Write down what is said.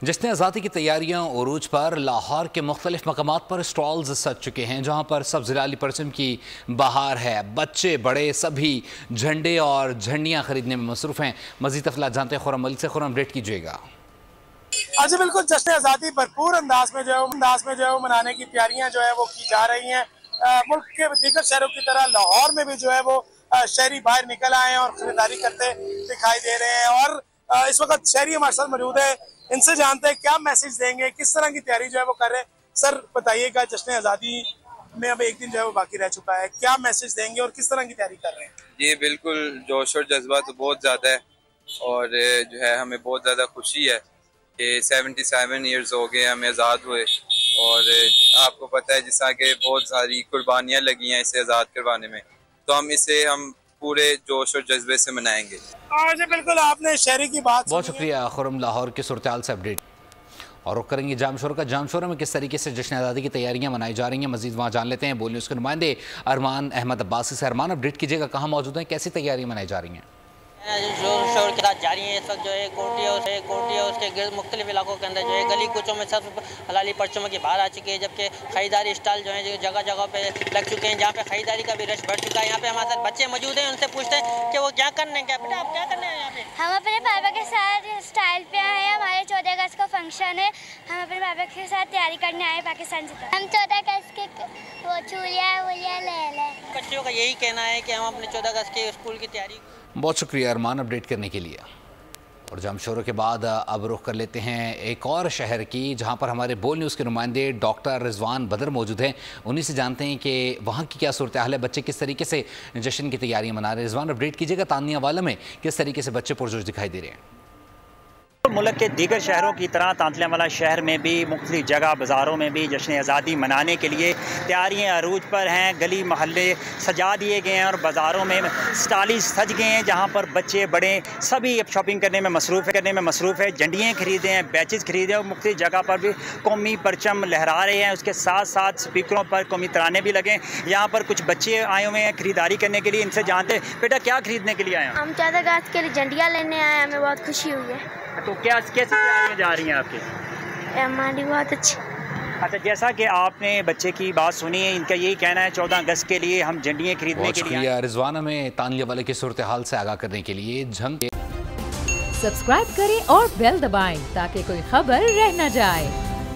जश्न आज़ादी की तैयारियां उरूज पर लाहौर के मुख्तलिफ मकामात पर स्टॉल्स सज चुके हैं, जहां पर सब ज़िलाली परचम की बहार है। बच्चे बड़े सभी झंडे और झंडियां खरीदने में मसरूफ हैं। मज़ीद तफसीलात जानते हैं खुर्रम मलिक से। खुर्रम, अपडेट कीजिएगा। आज बिल्कुल जश्न आज़ादी भरपूर अंदाज में जो है मनाने की तैयारियां जो है वो की जा रही हैं। मुल्क के दीगर शहरों की तरह लाहौर में भी जो है वो शहरी बाहर निकल आए हैं और खरीदारी करते दिखाई दे रहे हैं। और इस वक्त शहरी हमारे साथ मौजूद है, इनसे जानते हैं क्या मैसेज देंगे, किस तरह की तैयारी जो है वो कर रहे हैं। सर बताइएगा, जश्न आज़ादी में अब एक दिन जो है वो बाकी रह चुका है, क्या मैसेज देंगे और किस तरह की तैयारी कर रहे हैं? जी बिल्कुल, जोश और जज्बा तो बहुत ज़्यादा है और जो है हमें बहुत ज़्यादा खुशी है कि 77 ईयर्स हो गए हमें आज़ाद हुए। और आपको पता है जिस तरह के बहुत सारी कुर्बानियाँ लगी हैं इसे आज़ाद करवाने में, तो हम पूरे जोश और जज्बे से मनाएंगे। जी बिल्कुल, आपने शहरी की बात बहुत शुक्रिया खुर्रम, लाहौर की सूरत-ए-हाल से अपडेट। और रुक करेंगे जामशोरा का। जामशोरा में किस तरीके से जश्न आज़ादी की तैयारियां मनाई जा रही हैं, मजीद वहाँ जान लेते हैं। बोल न्यूज़ के नुमाइंदे अरमान अहमद अब्बासी से। अरमान, अपडेट कीजिएगा, कहाँ मौजूद हैं, कैसी तैयारियां मनाई जा रही हैं? जोर शोर के साथ जारी है। इस वक्त जो है कोटी और उसके गिर्द मुख्तलिफ इलाकों के अंदर जो है गली कूचों में सब हलाली परचमों की बाहर आ चुकी है, जबकि ख़रीदारी स्टॉल जो है जो जगह जगह पे लग चुके हैं, जहाँ पे ख़रीदारी का भी रश बढ़ चुका है। यहाँ पे हमारे साथ बच्चे मौजूद हैं, उनसे पूछते हैं कि वो क्या करने हैं। क्या बेटा आप क्या करने हैं यहाँ पे? हम अपने पापा के साथ स्टाइल पे आए हैं। हमारे 14 अगस्त का फंक्शन है, हम अपने पापा के साथ तैयारी करने आए पाकिस्तान से। हम 14 अगस्त के वो चूड़ियाँ ले लें। बच्चों का यही कहना है कि हम अपने 14 अगस्त के स्कूल की तैयारी। बहुत शुक्रिया अरमान, अपडेट करने के लिए। और जामशोरों के बाद अब रुख कर लेते हैं एक और शहर की, जहां पर हमारे बोल न्यूज़ के नुमाइंदे डॉक्टर रिजवान बदर मौजूद हैं। उन्हीं से जानते हैं कि वहां की क्या सूरत हाल है, बच्चे किस तरीके से जश्न की तैयारियां मना रहे हैं। रिजवान, अपडेट कीजिएगा, तानिया वाला में किस तरीके से बच्चे पुरजोश दिखाई दे रहे हैं? मुल्क के दीगर शहरों की तरह तांतलियावाला शहर में भी मुख्तलिफ जगह बाज़ारों में भी जश्न आज़ादी मनाने के लिए तैयारियां अरूज पर हैं। गली मोहल्ले सजा दिए गए हैं और बाज़ारों में स्टाली सज गए हैं, जहां पर बच्चे बड़े सभी अब शॉपिंग करने में मसरूफ़ है। झंडियाँ खरीदे हैं, बैचेज़ खरीदे हैं और मुख्तलिफ जगह पर भी कौमी परचम लहरा रहे हैं। उसके साथ साथ स्पीकरों पर कौमी तराने भी लगे। यहाँ पर कुछ बच्चे आए हुए हैं खरीदारी करने के लिए। इनसे जानते हैं, बेटा क्या खरीदने के लिए आए हैं? हम 14 अगस्त के लिए झंडियाँ लेने आए, हमें बहुत खुशी हुई है। तो क्या कैसी तैयारियां जा रही हैं आपकी? हमारी बहुत अच्छी। अच्छा, जैसा कि आपने बच्चे की बात सुनी है, इनका यही कहना है 14 अगस्त के लिए हम झंडियाँ खरीदने के लिए। शुक्रिया रिजवान, हमें तानिया वाले की सूरत हाल से आगाह करने के लिए। सब्सक्राइब करें और बेल दबाएं ताकि कोई खबर रह न जाए।